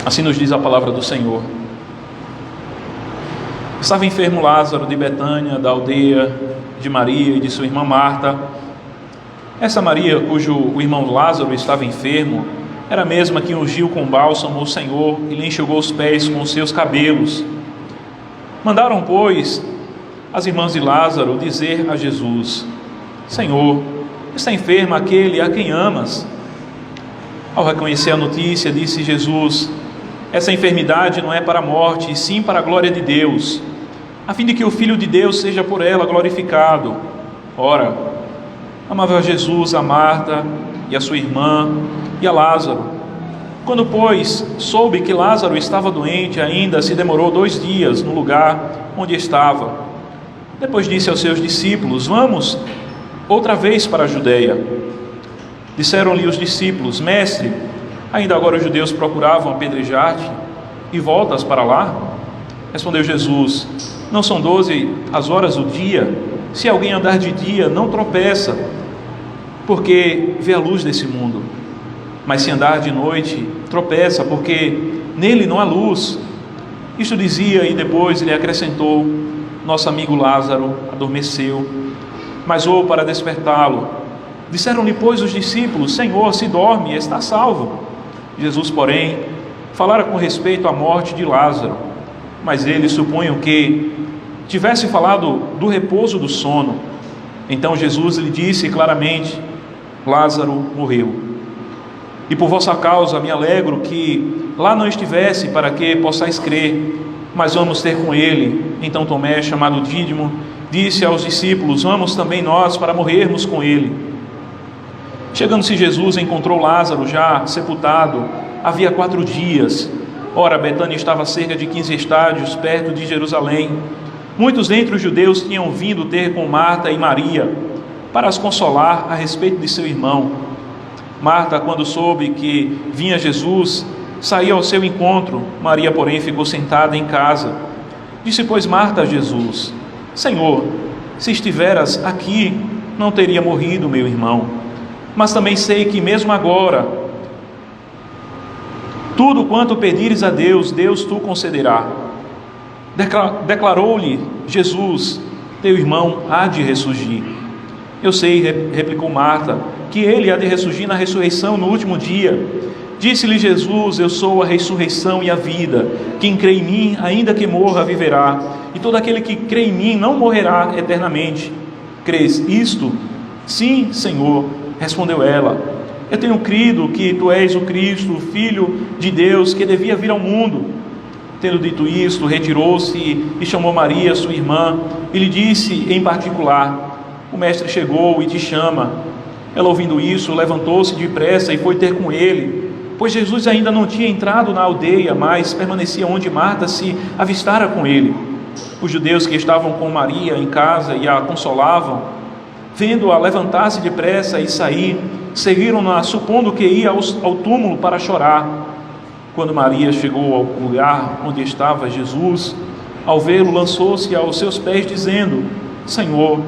Assim nos diz a palavra do Senhor. Estava enfermo Lázaro de Betânia, da aldeia de Maria e de sua irmã Marta. Essa Maria, cujo o irmão Lázaro estava enfermo, era a mesma que ungiu com bálsamo o Senhor e lhe enxugou os pés com os seus cabelos. Mandaram, pois, as irmãs de Lázaro dizer a Jesus: Senhor, está enfermo aquele a quem amas. Ao reconhecer a notícia, disse Jesus: essa enfermidade não é para a morte, e sim para a glória de Deus, a fim de que o Filho de Deus seja por ela glorificado. Ora, amava Jesus a Marta e a sua irmã e a Lázaro. Quando, pois, soube que Lázaro estava doente, ainda se demorou 2 dias no lugar onde estava. Depois disse aos seus discípulos: vamos outra vez para a Judeia. Disseram-lhe os discípulos: Mestre, ainda agora os judeus procuravam apedrejar-te, e voltas para lá? Respondeu Jesus: não são 12 as horas do dia? Se alguém andar de dia, não tropeça, porque vê a luz desse mundo. Mas se andar de noite, tropeça, porque nele não há luz. Isto dizia, e depois lhe acrescentou: nosso amigo Lázaro adormeceu, mas vou para despertá-lo. Disseram-lhe, pois, os discípulos: Senhor, se dorme, está salvo. Jesus, porém, falara com respeito à morte de Lázaro, mas eles supunham que tivesse falado do repouso do sono. Então Jesus lhe disse claramente: Lázaro morreu. E por vossa causa me alegro que lá não estivesse, para que possais crer, mas vamos ter com ele. Então Tomé, chamado Dídimo, disse aos discípulos: vamos também nós para morrermos com ele. Chegando-se Jesus, encontrou Lázaro já sepultado havia 4 dias. Ora, Betânia estava a cerca de 15 estádios, perto de Jerusalém. Muitos dentre os judeus tinham vindo ter com Marta e Maria, para as consolar a respeito de seu irmão. Marta, quando soube que vinha Jesus, saiu ao seu encontro. Maria, porém, ficou sentada em casa. Disse, pois, Marta a Jesus: Senhor, se estiveras aqui, não teria morrido meu irmão. Mas também sei que mesmo agora, tudo quanto pedires a Deus, Deus tu concederá. Declarou-lhe Jesus: teu irmão há de ressurgir. Eu sei, replicou Marta, que ele há de ressurgir na ressurreição no último dia. Disse-lhe Jesus: eu sou a ressurreição e a vida. Quem crê em mim, ainda que morra, viverá. E todo aquele que crê em mim não morrerá eternamente. Crês isto? Sim, Senhor, respondeu ela. Eu tenho crido que tu és o Cristo, o Filho de Deus, que devia vir ao mundo. Tendo dito isto, retirou-se e chamou Maria, sua irmã, e lhe disse em particular: o mestre chegou e te chama. Ela, ouvindo isso, levantou-se depressa e foi ter com ele, pois Jesus ainda não tinha entrado na aldeia, mas permanecia onde Marta se avistara com ele. Os judeus que estavam com Maria em casa e a consolavam, vendo-a levantar-se depressa e sair, seguiram-na, supondo que ia ao túmulo para chorar. Quando Maria chegou ao lugar onde estava Jesus, ao vê-lo, lançou-se aos seus pés, dizendo: Senhor,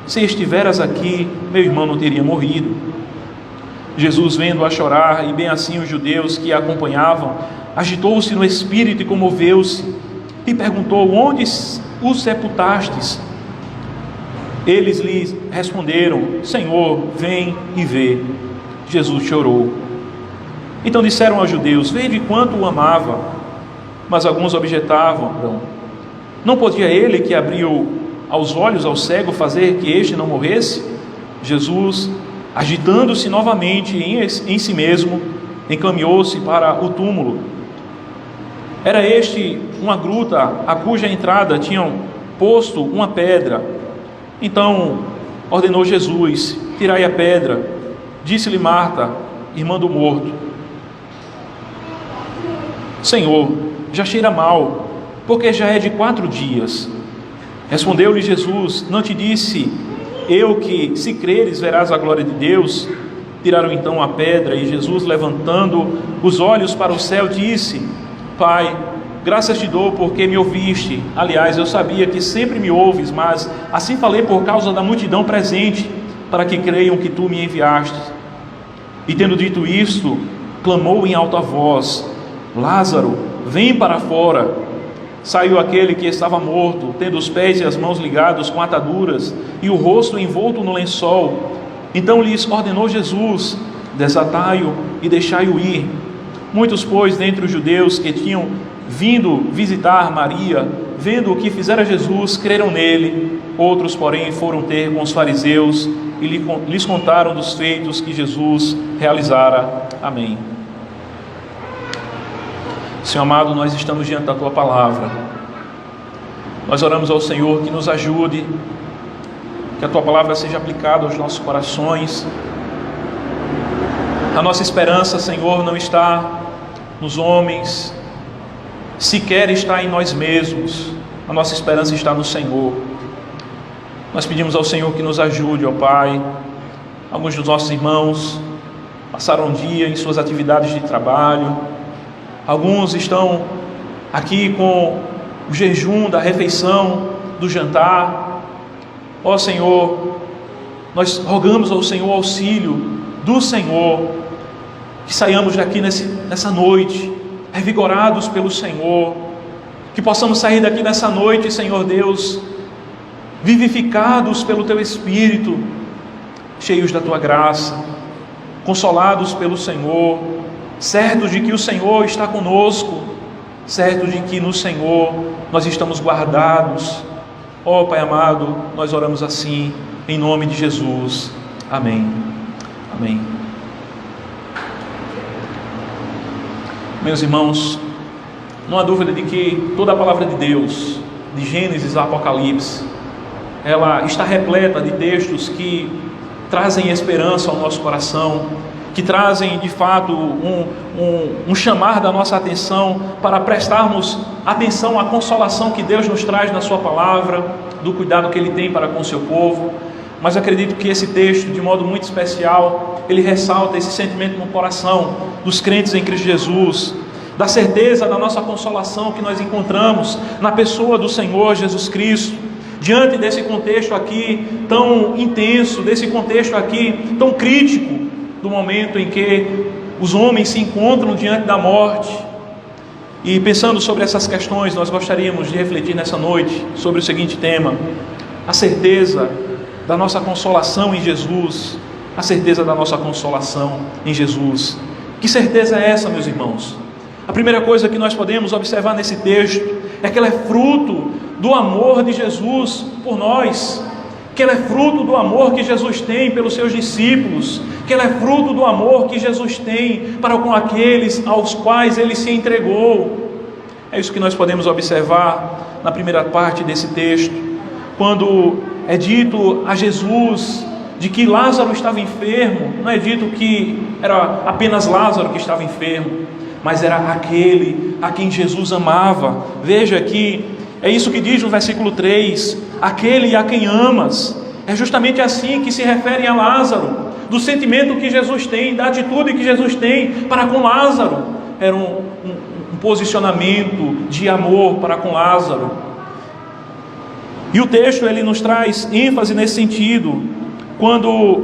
se estiveras aqui, meu irmão não teria morrido. Jesus, vendo-a chorar, e bem assim os judeus que a acompanhavam, agitou-se no espírito e comoveu-se, e perguntou: onde o sepultastes? Eles lhe responderam: Senhor, vem e vê. Jesus chorou. Então disseram aos judeus: vede quanto o amava. Mas alguns objetavam: não podia ele, que abriu aos olhos ao cego, fazer que este não morresse? Jesus, agitando-se novamente em si mesmo, encaminhou-se para o túmulo. Era este uma gruta, a cuja entrada tinham posto uma pedra. Então ordenou Jesus: tirai a pedra. Disse-lhe Marta, irmã do morto: Senhor, já cheira mal, porque já é de 4 dias. Respondeu-lhe Jesus: não te disse eu que, se creres, verás a glória de Deus? Tiraram então a pedra, e Jesus, levantando os olhos para o céu, disse: Pai, graças te dou porque me ouviste. Aliás, eu sabia que sempre me ouves, mas assim falei por causa da multidão presente, para que creiam que tu me enviaste. E tendo dito isto, clamou em alta voz: Lázaro, vem para fora. Saiu aquele que estava morto, tendo os pés e as mãos ligados com ataduras e o rosto envolto no lençol. Então lhes ordenou Jesus: desatai-o e deixai-o ir. Muitos, pois, dentre os judeus que tinham vindo visitar Maria, vendo o que fizera Jesus, creram nele. Outros, porém, foram ter com os fariseus e lhes contaram dos feitos que Jesus realizara. Amém. Senhor amado, nós estamos diante da Tua Palavra. Nós oramos ao Senhor que nos ajude, que a Tua Palavra seja aplicada aos nossos corações. A nossa esperança, Senhor, não está nos homens, sequer está em nós mesmos. A nossa esperança está no Senhor. Nós pedimos ao Senhor que nos ajude, ó Pai. Alguns dos nossos irmãos passaram um dia em suas atividades de trabalho. Alguns estão aqui com o jejum da refeição, do jantar. Ó Senhor, nós rogamos ao Senhor auxílio do Senhor, que saiamos daqui nessa noite, revigorados pelo Senhor, que possamos sair daqui nessa noite, Senhor Deus, vivificados pelo Teu Espírito, cheios da Tua graça, consolados pelo Senhor, certos de que o Senhor está conosco, certos de que no Senhor nós estamos guardados. Ó Pai amado, nós oramos assim, em nome de Jesus. Amém. Amém. Meus irmãos, não há dúvida de que toda a palavra de Deus, de Gênesis a Apocalipse, ela está repleta de textos que trazem esperança ao nosso coração, que trazem de fato um chamar da nossa atenção para prestarmos atenção à consolação que Deus nos traz na Sua palavra, do cuidado que Ele tem para com o seu povo. Mas acredito que esse texto, de modo muito especial, ele ressalta esse sentimento no coração dos crentes em Cristo Jesus, da certeza da nossa consolação que nós encontramos na pessoa do Senhor Jesus Cristo. Diante desse contexto aqui tão intenso, desse contexto aqui tão crítico, do momento em que os homens se encontram diante da morte. E pensando sobre essas questões, nós gostaríamos de refletir nessa noite sobre o seguinte tema: a certeza da nossa consolação em Jesus. A certeza da nossa consolação em Jesus. Que certeza é essa, meus irmãos? A primeira coisa que nós podemos observar nesse texto é que ela é fruto do amor de Jesus por nós, que ela é fruto do amor que Jesus tem pelos seus discípulos, que ela é fruto do amor que Jesus tem para com aqueles aos quais Ele se entregou. É isso que nós podemos observar na primeira parte desse texto, quando é dito a Jesus de que Lázaro estava enfermo. Não é dito que era apenas Lázaro que estava enfermo, mas era aquele a quem Jesus amava. Veja que é isso que diz no versículo 3, aquele a quem amas. É justamente assim que se referem a Lázaro, do sentimento que Jesus tem, da atitude que Jesus tem para com Lázaro. Era um posicionamento de amor para com Lázaro. E o texto ele nos traz ênfase nesse sentido, quando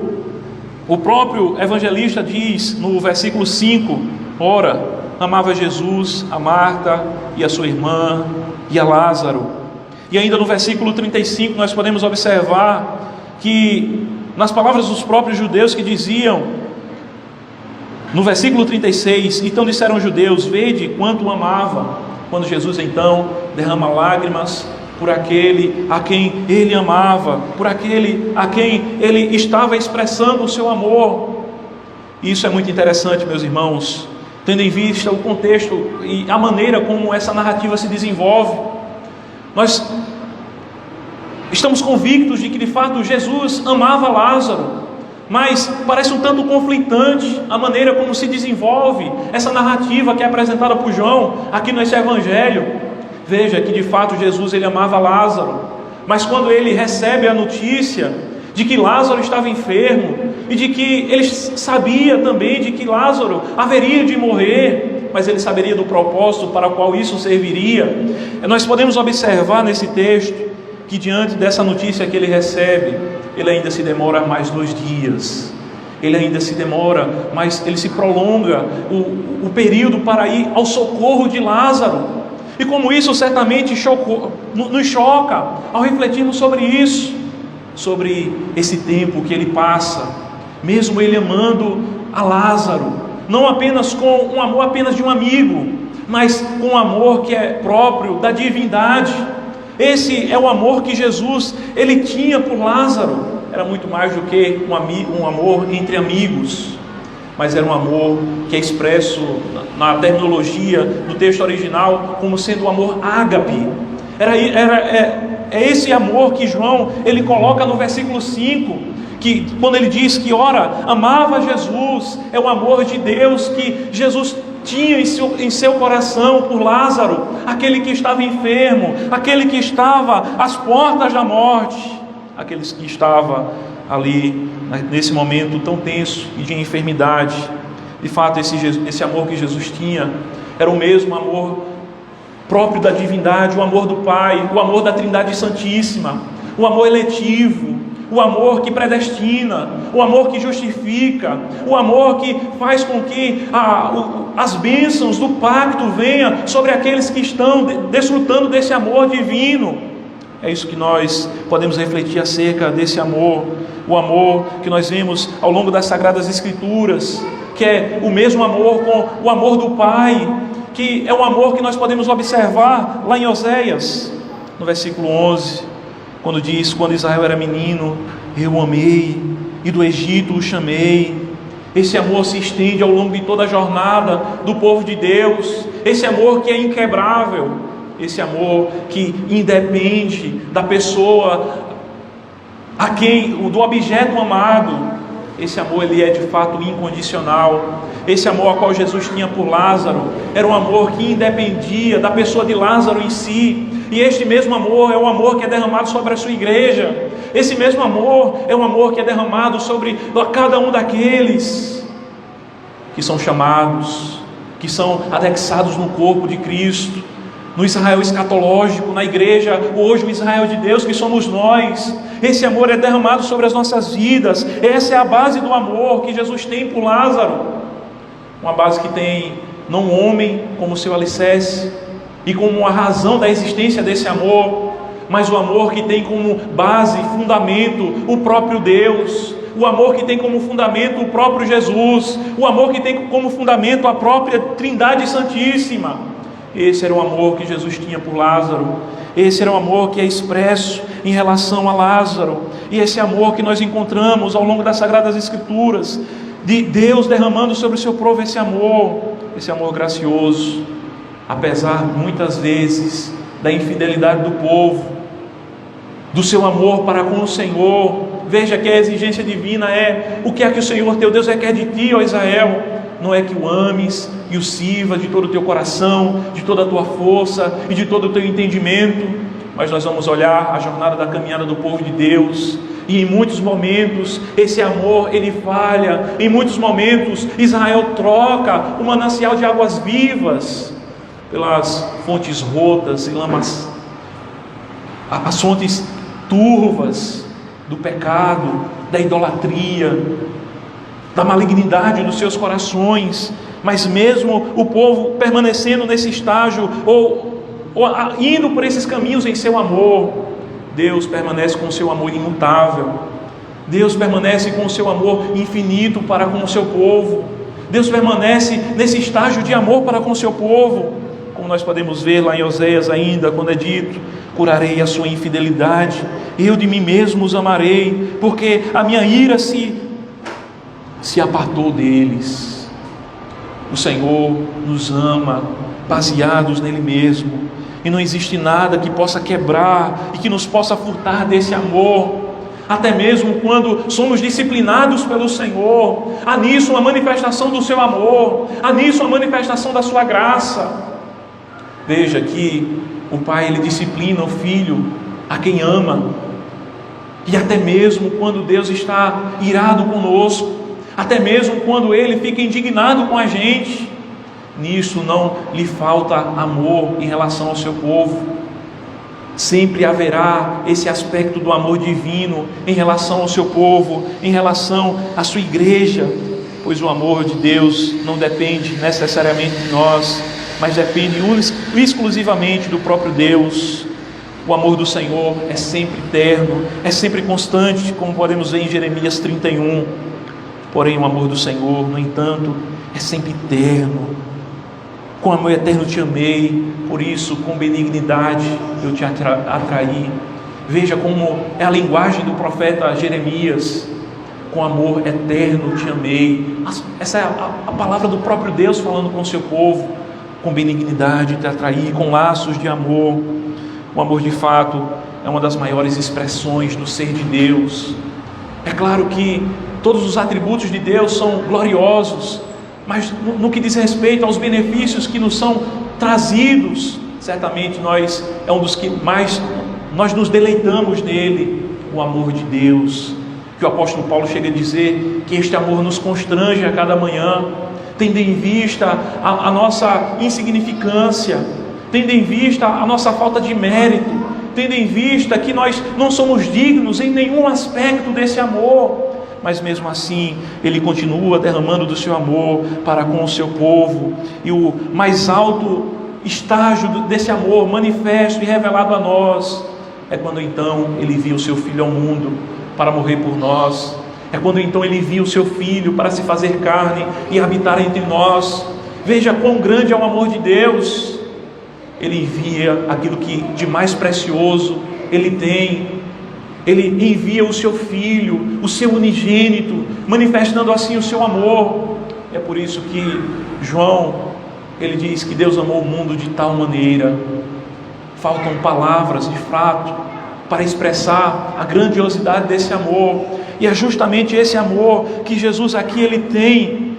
o próprio evangelista diz no versículo 5, ora, amava Jesus, a Marta e a sua irmã e a Lázaro. E ainda no versículo 35 nós podemos observar que nas palavras dos próprios judeus que diziam, no versículo 36, então disseram os judeus, vede quanto o amava, quando Jesus então derrama lágrimas por aquele a quem Ele amava, por aquele a quem Ele estava expressando o seu amor. E isso é muito interessante, meus irmãos, tendo em vista o contexto e a maneira como essa narrativa se desenvolve. Nós estamos convictos de que de fato Jesus amava Lázaro, mas parece um tanto conflitante a maneira como se desenvolve essa narrativa que é apresentada por João aqui nesse evangelho. Veja que de fato Jesus ele amava Lázaro, mas quando ele recebe a notícia de que Lázaro estava enfermo e de que ele sabia também de que Lázaro haveria de morrer, mas ele saberia do propósito para o qual isso serviria, nós podemos observar nesse texto que diante dessa notícia que ele recebe, ele ainda se demora mais 2 dias. ele ainda se demora, mas ele se prolonga o período para ir ao socorro de Lázaro. E como isso certamente nos choca ao refletirmos sobre isso, sobre esse tempo que ele passa, mesmo ele amando a Lázaro, não apenas com um amor apenas de um amigo, mas com um amor que é próprio da divindade. Esse é o amor que Jesus ele tinha por Lázaro. Era muito mais do que um amor entre amigos, mas era um amor que é expresso na terminologia do texto original como sendo o amor ágape. É esse amor que João ele coloca no versículo 5, que quando ele diz que ora, amava Jesus, é o amor de Deus que Jesus tinha em seu coração por Lázaro, aquele que estava enfermo, aquele que estava às portas da morte, aqueles que estavam ali nesse momento tão tenso e de enfermidade. De fato, esse amor que Jesus tinha era o mesmo amor próprio da divindade, o amor do Pai, o amor da Trindade Santíssima, o amor eletivo, o amor que predestina, o amor que justifica, o amor que faz com que as bênçãos do pacto venham sobre aqueles que estão desfrutando desse amor divino. É isso que nós podemos refletir acerca desse amor, o amor que nós vemos ao longo das Sagradas Escrituras, que é o mesmo amor com o amor do Pai, que é um amor que nós podemos observar lá em Oséias, no versículo 11, quando diz: quando Israel era menino, eu o amei, e do Egito o chamei. Esse amor se estende ao longo de toda a jornada do povo de Deus, esse amor que é inquebrável, esse amor que independe da pessoa do objeto amado. Esse amor ele é de fato incondicional. Esse amor ao qual Jesus tinha por Lázaro era um amor que independia da pessoa de Lázaro em si. E este mesmo amor é o amor que é derramado sobre a sua igreja. Esse mesmo amor é um amor que é derramado sobre cada um daqueles que são chamados, que são anexados no corpo de Cristo, no Israel escatológico, na igreja, hoje o Israel de Deus que somos nós. Esse amor é derramado sobre as nossas vidas. Essa é a base do amor que Jesus tem por Lázaro, uma base que tem não o homem como seu alicerce e como a razão da existência desse amor, mas o amor que tem como base, fundamento, o próprio Deus, o amor que tem como fundamento o próprio Jesus, o amor que tem como fundamento a própria Trindade Santíssima. Esse era o amor que Jesus tinha por Lázaro. Esse era o amor que é expresso em relação a Lázaro. E esse amor que nós encontramos ao longo das Sagradas Escrituras, de Deus derramando sobre o seu povo esse amor gracioso, apesar muitas vezes da infidelidade do povo, do seu amor para com o Senhor. Veja que a exigência divina é: o que é que o Senhor teu Deus requer de ti, ó Israel? Não é que o ames e o sirvas de todo o teu coração, de toda a tua força e de todo o teu entendimento. Mas nós vamos olhar a jornada da caminhada do povo de Deus, e em muitos momentos esse amor ele falha. Em muitos momentos Israel troca o manancial de águas vivas pelas fontes rotas e lamas, as fontes turvas do pecado, da idolatria, da malignidade dos seus corações. Mas mesmo o povo permanecendo nesse estágio, ou indo por esses caminhos em seu amor, Deus permanece com o seu amor imutável. Deus permanece com o seu amor infinito para com o seu povo. Deus permanece nesse estágio de amor para com o seu povo, como nós podemos ver lá em Oséias ainda, quando é dito: curarei a sua infidelidade, eu de mim mesmo os amarei, porque a minha ira se apartou deles. O Senhor nos ama baseados nele mesmo, e não existe nada que possa quebrar e que nos possa furtar desse amor. Até mesmo quando somos disciplinados pelo Senhor, há nisso uma manifestação do seu amor, há nisso uma manifestação da sua graça. Veja que o Pai ele disciplina o Filho a quem ama, e até mesmo quando Deus está irado conosco, até mesmo quando Ele fica indignado com a gente, nisso não lhe falta amor em relação ao seu povo. Sempre haverá esse aspecto do amor divino em relação ao seu povo, em relação à sua igreja, pois o amor de Deus não depende necessariamente de nós, mas depende exclusivamente do próprio Deus. O amor do Senhor é sempre eterno, é sempre constante, como podemos ver em Jeremias 31. Porém, o amor do Senhor, no entanto, é sempre eterno. Com amor eterno te amei, por isso com benignidade eu te atraí. Veja como é a linguagem do profeta Jeremias. Com amor eterno te amei. Essa é a palavra do próprio Deus falando com o seu povo. Com benignidade te atraí, com laços de amor. O amor de fato é uma das maiores expressões do ser de Deus. É claro que todos os atributos de Deus são gloriosos, mas no que diz respeito aos benefícios que nos são trazidos, certamente é um dos que mais nós nos deleitamos nele, o amor de Deus, que o apóstolo Paulo chega a dizer que este amor nos constrange a cada manhã, tendo em vista a nossa insignificância, tendo em vista a nossa falta de mérito, tendo em vista que nós não somos dignos em nenhum aspecto desse amor, mas mesmo assim Ele continua derramando do seu amor para com o seu povo. E o mais alto estágio desse amor manifesto e revelado a nós é quando então Ele envia o seu Filho ao mundo para morrer por nós. É quando então Ele envia o seu Filho para se fazer carne e habitar entre nós. Veja quão grande é o amor de Deus. Ele envia aquilo que de mais precioso Ele tem. Ele envia o seu Filho, o seu unigênito, manifestando assim o seu amor. É por isso que João, ele diz que Deus amou o mundo de tal maneira. Faltam palavras de fato para expressar a grandiosidade desse amor. E é justamente esse amor que Jesus aqui ele tem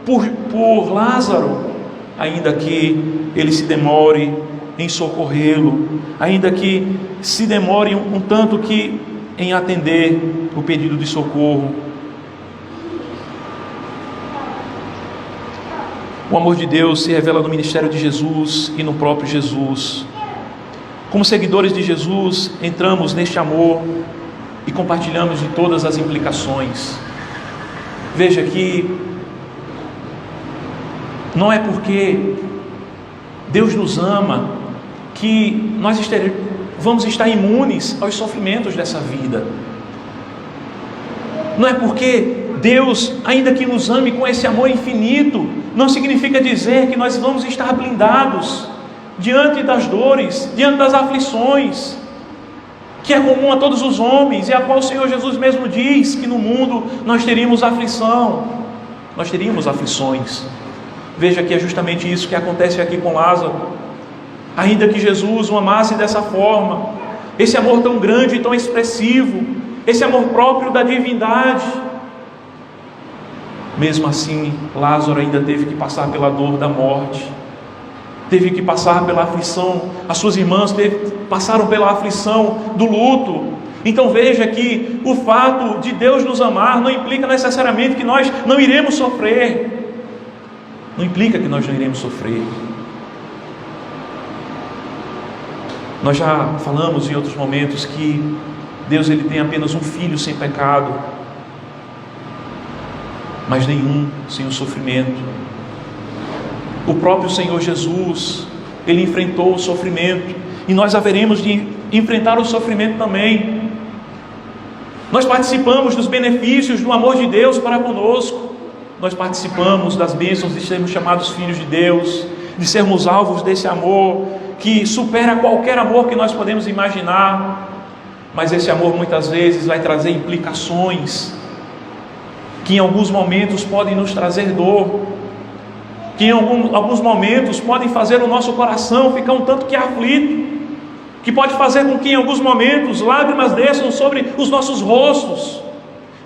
por Lázaro, ainda que ele se demore em socorrê-lo, ainda que se demore um tanto que em atender o pedido de socorro. O amor de Deus se revela no ministério de Jesus e no próprio Jesus. Como seguidores de Jesus, entramos neste amor e compartilhamos de todas as implicações. Veja que não é porque Deus nos ama que nós vamos estar imunes aos sofrimentos dessa vida. Não é porque Deus, ainda que nos ame com esse amor infinito, não significa dizer que nós vamos estar blindados diante das dores, diante das aflições, que é comum a todos os homens, e a qual o Senhor Jesus mesmo diz que no mundo nós teríamos aflição, nós teríamos aflições. Veja que é justamente isso que acontece aqui com Lázaro. Ainda que Jesus o amasse dessa forma, esse amor tão grande e tão expressivo, esse amor próprio da divindade, mesmo assim Lázaro ainda teve que passar pela dor da morte, teve que passar pela aflição. As suas irmãs passaram pela aflição do luto. Então veja que o fato de Deus nos amar não implica necessariamente que nós não iremos sofrer. Não implica que nós não iremos sofrer. Nós já falamos em outros momentos que Deus ele tem apenas um filho sem pecado, mas nenhum sem o sofrimento. O próprio Senhor Jesus, Ele enfrentou o sofrimento, e nós haveremos de enfrentar o sofrimento também. Nós participamos dos benefícios do amor de Deus para conosco. Nós participamos das bênçãos de sermos chamados filhos de Deus, de sermos alvos desse amor, que supera qualquer amor que nós podemos imaginar. Mas esse amor muitas vezes vai trazer implicações, que em alguns momentos podem nos trazer dor, que em alguns momentos podem fazer o nosso coração ficar um tanto que aflito, que pode fazer com que em alguns momentos lágrimas desçam sobre os nossos rostos.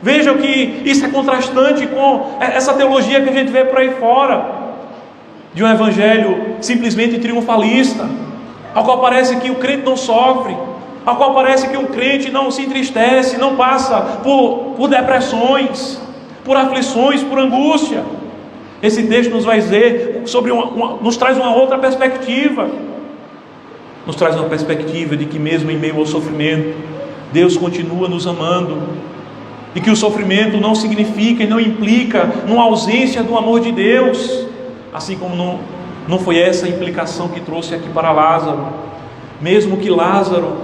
Vejam que isso é contrastante com essa teologia que a gente vê por aí fora, de um evangelho simplesmente triunfalista, ao qual parece que o crente não sofre, ao qual parece que o crente não se entristece, não passa por depressões, por aflições, por angústia. Esse texto nos vai dizer nos traz uma outra perspectiva. nos traz uma perspectiva de que mesmo em meio ao sofrimento, Deus continua nos amando, e que o sofrimento não significa e não implica numa ausência do amor de Deus, assim como não foi essa a implicação que trouxe aqui para Lázaro. Mesmo que Lázaro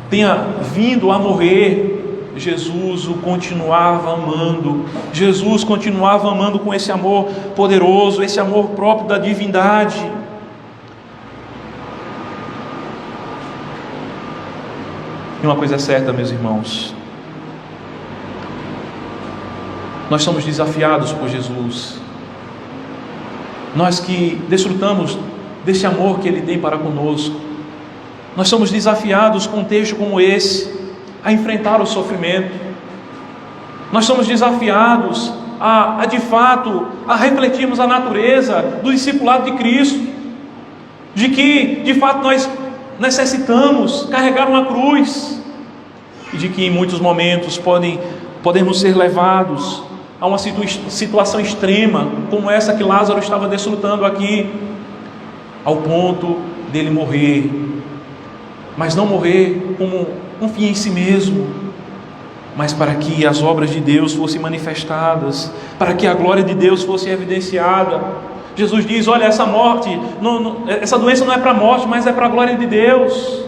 tenha vindo a morrer, Jesus o continuava amando. Jesus continuava amando com esse amor poderoso, esse amor próprio da divindade. E uma coisa é certa, meus irmãos, nós somos desafiados por Jesus. Nós que desfrutamos desse amor que Ele tem para conosco, nós somos desafiados com um texto como esse a enfrentar o sofrimento. Nós somos desafiados a de fato, a refletirmos a natureza do discipulado de Cristo, de que de fato nós necessitamos carregar uma cruz, e de que em muitos momentos podemos ser levados a uma situação extrema, como essa que Lázaro estava desfrutando aqui, ao ponto dele morrer, mas não morrer como um fim em si mesmo, mas para que as obras de Deus fossem manifestadas, para que a glória de Deus fosse evidenciada. Jesus diz: olha, essa morte, essa doença não é para a morte, mas é para a glória de Deus.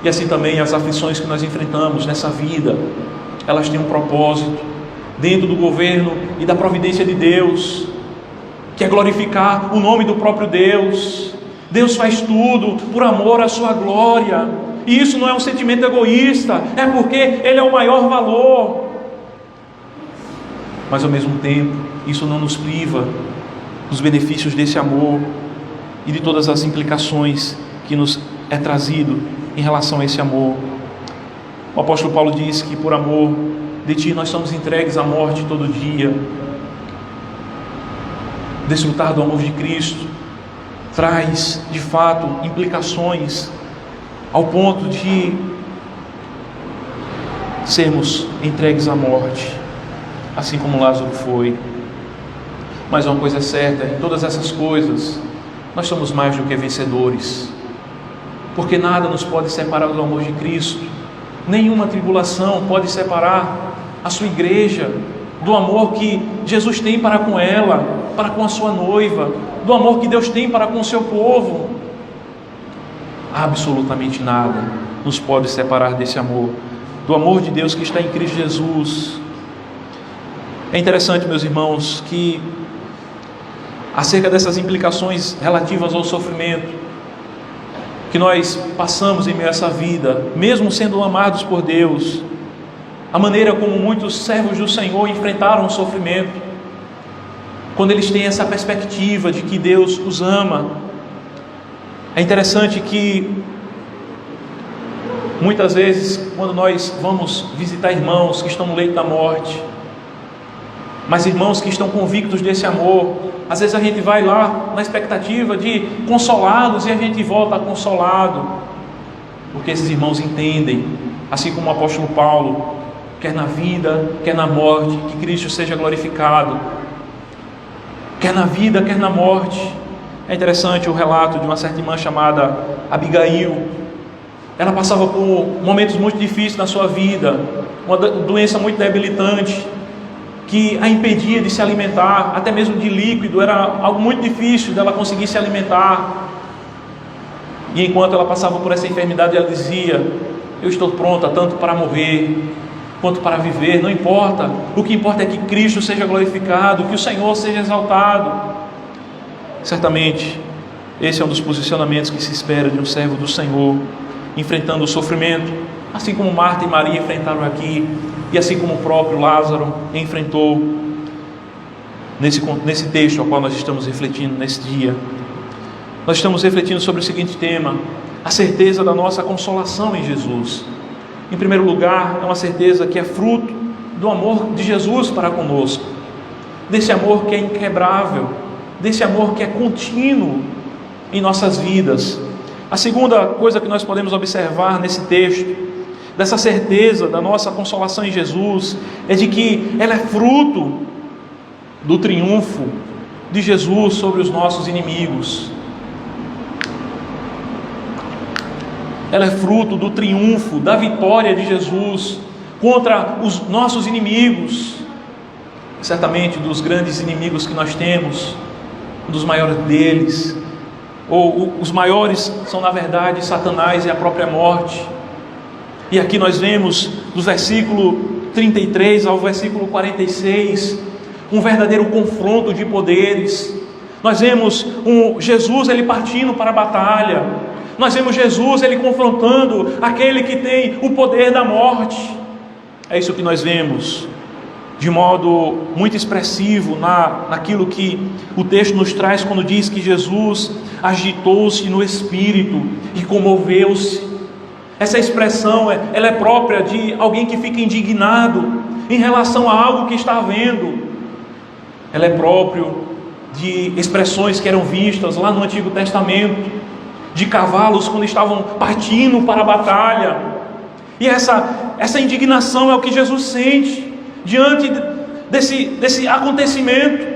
E assim também as aflições que nós enfrentamos nessa vida, elas têm um propósito dentro do governo e da providência de Deus, que é glorificar o nome do próprio Deus. Deus faz tudo por amor à sua glória, e isso não é um sentimento egoísta, é porque Ele é o maior valor. Mas ao mesmo tempo, isso não nos priva dos benefícios desse amor e de todas as implicações que nos é trazido em relação a esse amor. O apóstolo Paulo diz que por amor de Ti nós somos entregues à morte todo dia. Desfrutar do amor de Cristo traz de fato implicações ao ponto de sermos entregues à morte, assim como Lázaro foi. Mas uma coisa é certa: em todas essas coisas nós somos mais do que vencedores, porque nada nos pode separar do amor de Cristo. Nenhuma tribulação pode separar a sua igreja do amor que Jesus tem para com ela, para com a sua noiva, do amor que Deus tem para com o seu povo. Absolutamente nada nos pode separar desse amor, do amor de Deus que está em Cristo Jesus. É interessante, meus irmãos, que acerca dessas implicações relativas ao sofrimento que nós passamos em meio a essa vida, mesmo sendo amados por Deus, a maneira como muitos servos do Senhor enfrentaram o sofrimento, quando eles têm essa perspectiva de que Deus os ama. É interessante que muitas vezes, quando nós vamos visitar irmãos que estão no leito da morte, mas irmãos que estão convictos desse amor, às vezes a gente vai lá na expectativa de consolá-los e a gente volta consolado, porque esses irmãos entendem, assim como o apóstolo Paulo, quer na vida, quer na morte, que Cristo seja glorificado, quer na vida, quer na morte. É interessante o relato de uma certa irmã chamada Abigail. Ela passava por momentos muito difíceis na sua vida, uma doença muito debilitante, que a impedia de se alimentar, até mesmo de líquido, era algo muito difícil dela conseguir se alimentar. E enquanto ela passava por essa enfermidade, ela dizia: eu estou pronta tanto para morrer quanto para viver, não importa, o que importa é que Cristo seja glorificado, que o Senhor seja exaltado. Certamente esse é um dos posicionamentos que se espera de um servo do Senhor, enfrentando o sofrimento, assim como Marta e Maria enfrentaram aqui, e assim como o próprio Lázaro enfrentou nesse texto ao qual nós estamos refletindo nesse dia. Nós estamos refletindo sobre o seguinte tema: a certeza da nossa consolação em Jesus. Em primeiro lugar, é uma certeza que é fruto do amor de Jesus para conosco, desse amor que é inquebrável, desse amor que é contínuo em nossas vidas. A segunda coisa que nós podemos observar nesse texto, dessa certeza da nossa consolação em Jesus, é de que ela é fruto do triunfo de Jesus sobre os nossos inimigos. ela é fruto do triunfo, da vitória de Jesus contra os nossos inimigos. Certamente dos grandes inimigos que nós temos, um dos maiores deles, ou os maiores são na verdade Satanás e a própria morte. E aqui nós vemos do versículo 33 ao versículo 46 um verdadeiro confronto de poderes. Nós vemos Jesus ele partindo para a batalha. Nós vemos Jesus ele confrontando aquele que tem o poder da morte. É isso que nós vemos de modo muito expressivo naquilo que o texto nos traz quando diz que Jesus agitou-se no espírito e comoveu-se. Essa expressão ela é própria de alguém que fica indignado em relação a algo que está vendo. Ela é próprio de expressões que eram vistas lá no Antigo Testamento, de cavalos quando estavam partindo para a batalha. E essa indignação é o que Jesus sente diante desse acontecimento,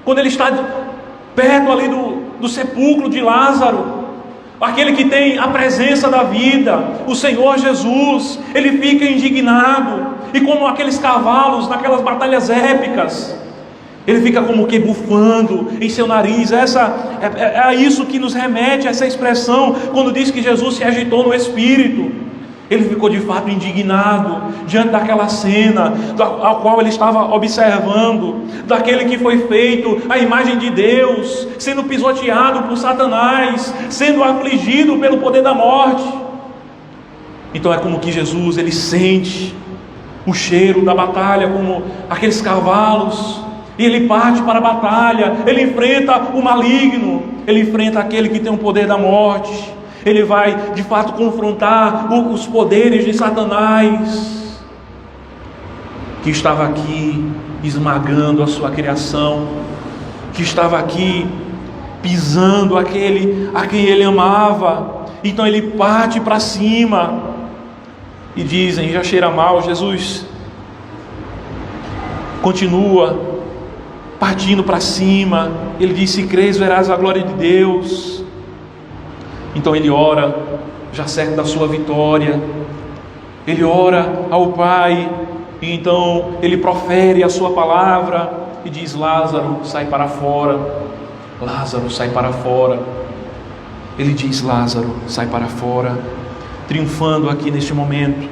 quando ele está perto ali do sepulcro de Lázaro, aquele que tem a presença da vida, o Senhor Jesus. Ele fica indignado, e como aqueles cavalos naquelas batalhas épicas, ele fica como que bufando em seu nariz. É isso que nos remete a essa expressão, quando diz que Jesus se agitou no espírito. Ele ficou de fato indignado diante daquela cena ao qual ele estava observando, daquele que foi feito a imagem de Deus, sendo pisoteado por Satanás, sendo afligido pelo poder da morte. Então é como que Jesus ele sente o cheiro da batalha, como aqueles cavalos, e ele parte para a batalha. Ele enfrenta o maligno, ele enfrenta aquele que tem o poder da morte. Ele vai de fato confrontar os poderes de Satanás, que estava aqui esmagando a sua criação, que estava aqui pisando aquele a quem ele amava. Então ele parte para cima, e dizem, já cheira mal. Jesus continua partindo para cima. Ele diz: se crês, verás a glória de Deus. Então ele ora, já certo da sua vitória. Ele ora ao Pai, e então ele profere a sua palavra e diz: Lázaro, sai para fora. Lázaro, sai para fora. Ele diz: Lázaro, sai para fora, triunfando aqui neste momento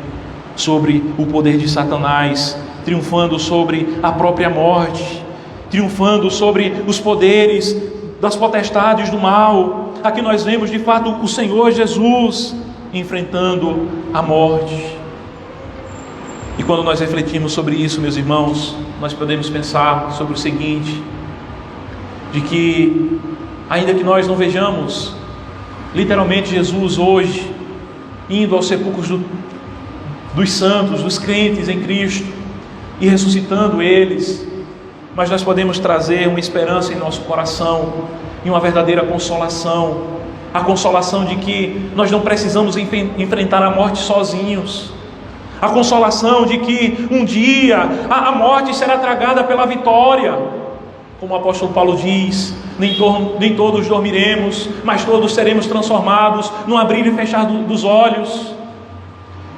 sobre o poder de Satanás, triunfando sobre a própria morte, triunfando sobre os poderes das potestades do mal. Aqui nós vemos de fato o Senhor Jesus enfrentando a morte. E quando nós refletimos sobre isso, meus irmãos, nós podemos pensar sobre o seguinte: de que ainda que nós não vejamos literalmente Jesus hoje indo aos sepulcros dos santos, dos crentes em Cristo, e ressuscitando eles, mas nós podemos trazer uma esperança em nosso coração, e uma verdadeira consolação, a consolação de que nós não precisamos enfrentar a morte sozinhos, a consolação de que um dia a morte será tragada pela vitória, como o apóstolo Paulo diz: nem todos dormiremos, mas todos seremos transformados no abrir e fechar dos olhos.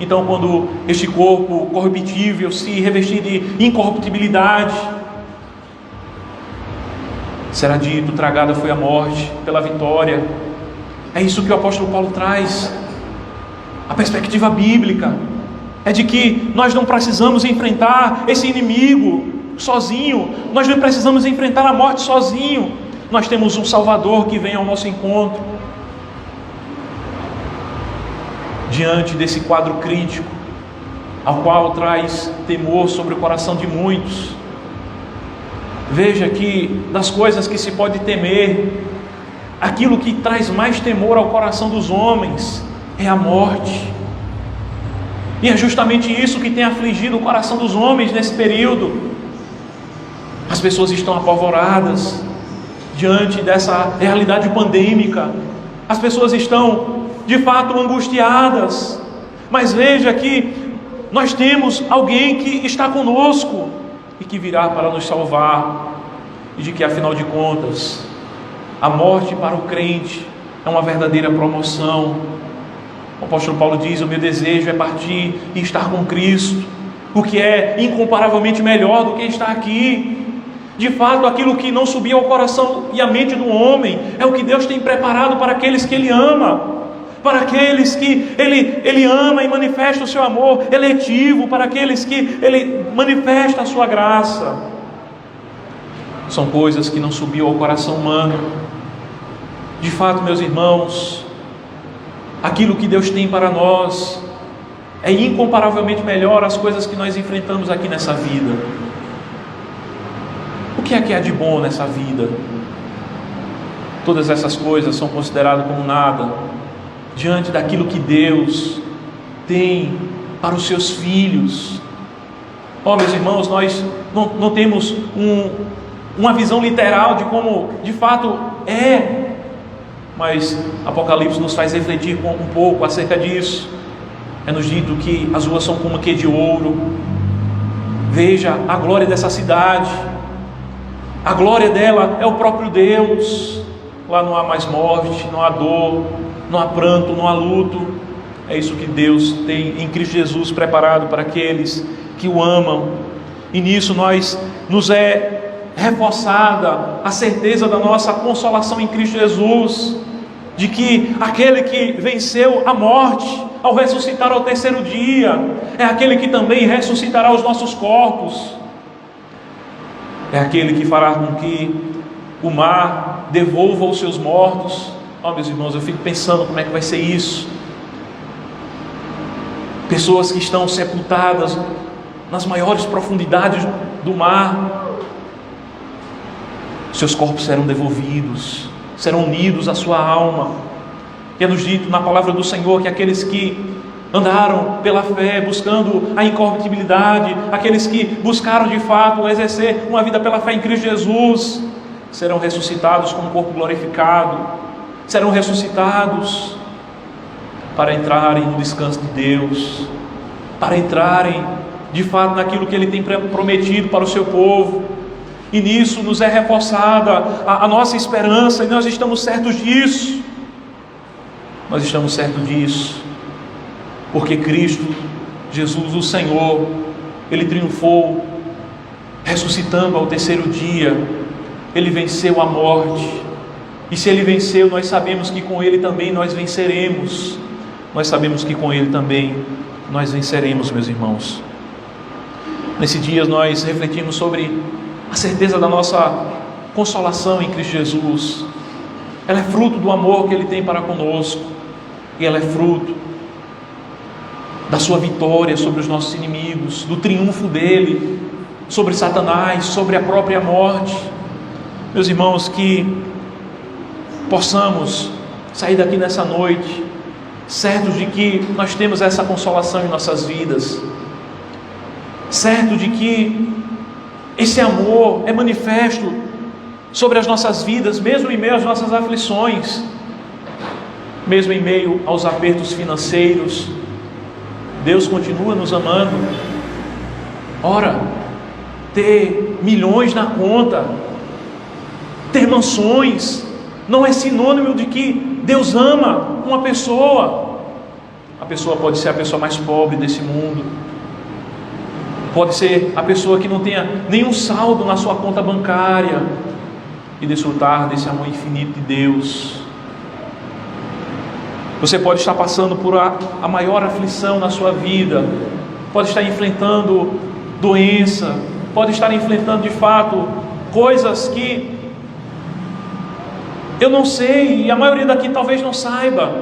Então, quando este corpo corruptível se revestir de incorruptibilidade, será dito: tragada foi a morte pela vitória. É isso que o apóstolo Paulo traz. A perspectiva bíblica é de que nós não precisamos enfrentar esse inimigo sozinho, nós não precisamos enfrentar a morte sozinho. Nós temos um Salvador que vem ao nosso encontro. Diante desse quadro crítico, ao qual traz temor sobre o coração de muitos, veja que das coisas que se pode temer, aquilo que traz mais temor ao coração dos homens é a morte. E é justamente isso que tem afligido o coração dos homens nesse período. As pessoas estão apavoradas diante dessa realidade pandêmica. As pessoas estão de fato angustiadas. Mas veja que nós temos alguém que está conosco e que virá para nos salvar, e de que afinal de contas a morte para o crente é uma verdadeira promoção. O apóstolo Paulo diz: o meu desejo é partir e estar com Cristo, o que é incomparavelmente melhor do que estar aqui. De fato, aquilo que não subia ao coração e à mente do homem é o que Deus tem preparado para aqueles que Ele ama, para aqueles que Ele ama e manifesta o seu amor eletivo, para aqueles que Ele manifesta a sua graça. São coisas que não subiam ao coração humano. De fato, meus irmãos, aquilo que Deus tem para nós é incomparavelmente melhor as coisas que nós enfrentamos aqui nessa vida. O que há de bom nessa vida? Todas essas coisas são consideradas como nada diante daquilo que Deus tem para os seus filhos. Meus irmãos, nós não temos uma visão literal de como de fato é, mas Apocalipse nos faz refletir um pouco acerca disso. É nos dito que as ruas são como que de ouro. Veja a glória dessa cidade. A glória dela é o próprio Deus. Lá não há mais morte, não há dor, não há pranto, não há luto. É isso que Deus tem em Cristo Jesus preparado para aqueles que o amam. E nisso nos é reforçada a certeza da nossa consolação em Cristo Jesus, de que aquele que venceu a morte ao ressuscitar ao terceiro dia é aquele que também ressuscitará os nossos corpos. É aquele que fará com que o mar devolva os seus mortos. Meus irmãos, eu fico pensando como é que vai ser isso. Pessoas que estão sepultadas nas maiores profundidades do mar, seus corpos serão devolvidos, serão unidos à sua alma. E é nos dito na palavra do Senhor que aqueles que andaram pela fé, buscando a incorruptibilidade, aqueles que buscaram de fato exercer uma vida pela fé em Cristo Jesus, serão ressuscitados com um corpo glorificado, serão ressuscitados para entrarem no descanso de Deus, para entrarem de fato naquilo que Ele tem prometido para o seu povo. E nisso nos é reforçada a nossa esperança, e nós estamos certos disso. Nós estamos certos disso porque Cristo Jesus, o Senhor, Ele triunfou, ressuscitando ao terceiro dia. Ele venceu a morte, e se Ele venceu, nós sabemos que com Ele também nós venceremos. Nós sabemos que com Ele também nós venceremos, meus irmãos. Nesse dia nós refletimos sobre a certeza da nossa consolação em Cristo Jesus. Ela é fruto do amor que Ele tem para conosco, e ela é fruto da sua vitória sobre os nossos inimigos, do triunfo dele sobre Satanás, sobre a própria morte. Meus irmãos, que possamos sair daqui nessa noite certos de que nós temos essa consolação em nossas vidas, certo de que esse amor é manifesto sobre as nossas vidas, mesmo em meio às nossas aflições, mesmo em meio aos apertos financeiros. Deus continua nos amando. Ora, ter milhões na conta, ter mansões, não é sinônimo de que Deus ama uma pessoa. A pessoa pode ser a pessoa mais pobre desse mundo, pode ser a pessoa que não tenha nenhum saldo na sua conta bancária, e desfrutar desse amor infinito de Deus. Você pode estar passando por a maior aflição na sua vida, pode estar enfrentando doença, pode estar enfrentando de fato coisas que eu não sei, e a maioria daqui talvez não saiba.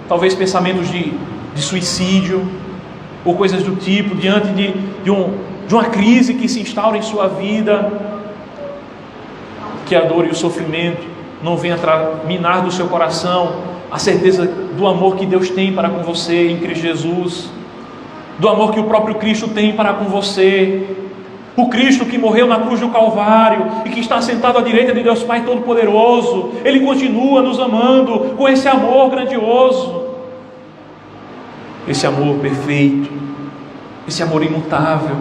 Talvez pensamentos de suicídio, ou coisas do tipo, diante de uma crise que se instaura em sua vida. Que a dor e o sofrimento não venham minar do seu coração a certeza do amor que Deus tem para com você em Cristo Jesus, do amor que o próprio Cristo tem para com você. O Cristo que morreu na cruz do Calvário e que está sentado à direita de Deus Pai Todo-Poderoso, Ele continua nos amando com esse amor grandioso, esse amor perfeito, esse amor imutável,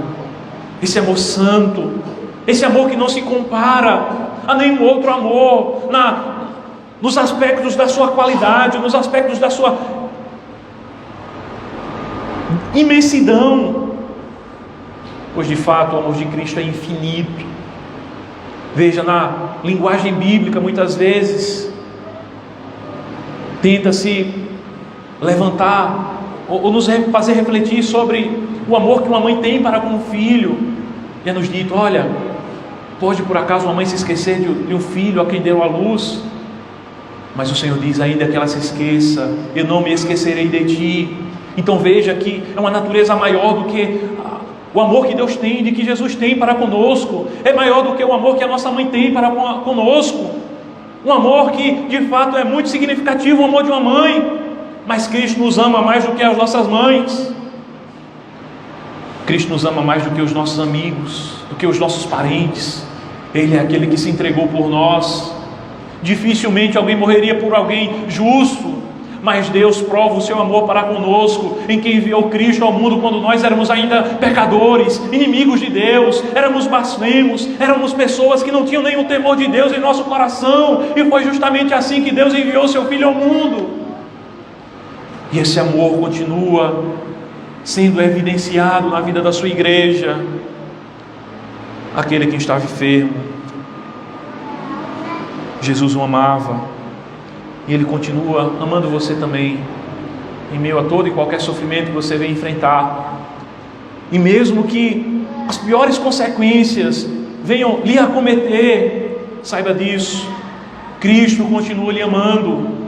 esse amor santo, esse amor que não se compara a nenhum outro amor, nos aspectos da sua qualidade, nos aspectos da sua imensidão, pois de fato o amor de Cristo é infinito. Veja, na linguagem bíblica, muitas vezes tenta-se levantar ou nos fazer refletir sobre o amor que uma mãe tem para com o filho. E é nos dito: olha, pode por acaso uma mãe se esquecer de um filho a quem deu a luz? Mas o Senhor diz: ainda que ela se esqueça, eu não me esquecerei de ti. Então veja que é uma natureza maior do que o amor que Deus tem, de que Jesus tem para conosco. É maior do que o amor que a nossa mãe tem para conosco. Um amor que de fato é muito significativo, o amor de uma mãe. Mas Cristo nos ama mais do que as nossas mães. Cristo nos ama mais do que os nossos amigos, do que os nossos parentes. Ele é aquele que se entregou por nós. Dificilmente alguém morreria por alguém justo, mas Deus prova o seu amor para conosco, em que enviou Cristo ao mundo quando nós éramos ainda pecadores, inimigos de Deus, éramos blasfemos, éramos pessoas que não tinham nenhum temor de Deus em nosso coração, e foi justamente assim que Deus enviou seu Filho ao mundo. E esse amor continua sendo evidenciado na vida da sua igreja. Aquele que estava enfermo, Jesus o amava, e Ele continua amando você também, em meio a todo e qualquer sofrimento que você vem enfrentar. E mesmo que as piores consequências venham lhe acometer, saiba disso, Cristo continua lhe amando.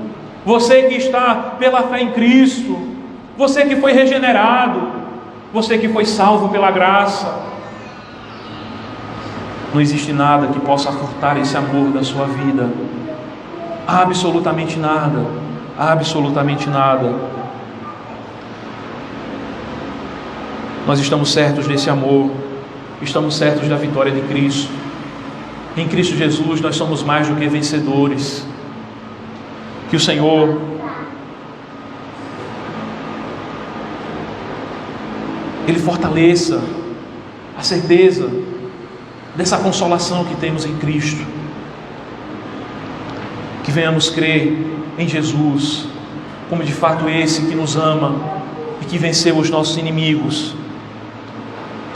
Você que está pela fé em Cristo, você que foi regenerado, você que foi salvo pela graça, não existe nada que possa furtar esse amor da sua vida. Absolutamente nada. Absolutamente nada. Nós estamos certos desse amor. Estamos certos da vitória de Cristo. Em Cristo Jesus nós somos mais do que vencedores. Que o Senhor Ele fortaleça a certeza dessa consolação que temos em Cristo. Que venhamos crer em Jesus como de fato esse que nos ama e que venceu os nossos inimigos.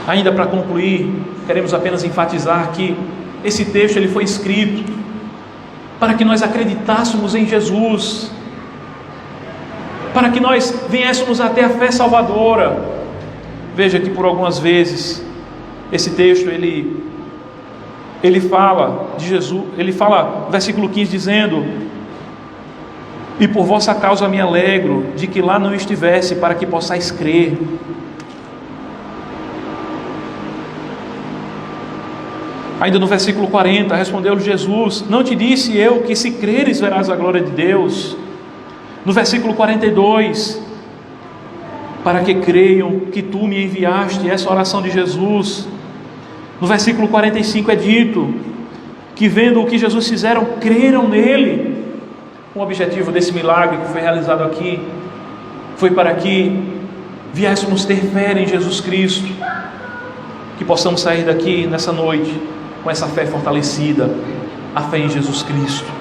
Ainda para concluir, queremos apenas enfatizar que esse texto ele foi escrito para que nós acreditássemos em Jesus, para que nós viéssemos até a fé salvadora. Veja que por algumas vezes esse texto ele fala de Jesus, ele fala, versículo 15, dizendo: e por vossa causa me alegro de que lá não estivesse, para que possais crer. Ainda no versículo 40, respondeu-lhe Jesus: não te disse eu que se creres verás a glória de Deus? No versículo 42, para que creiam que tu me enviaste, essa oração de Jesus. No versículo 45 é dito que vendo o que Jesus fizeram, creram nele. O objetivo desse milagre que foi realizado aqui foi para que viéssemos ter fé em Jesus Cristo, que possamos sair daqui nessa noite com essa fé fortalecida, a fé em Jesus Cristo.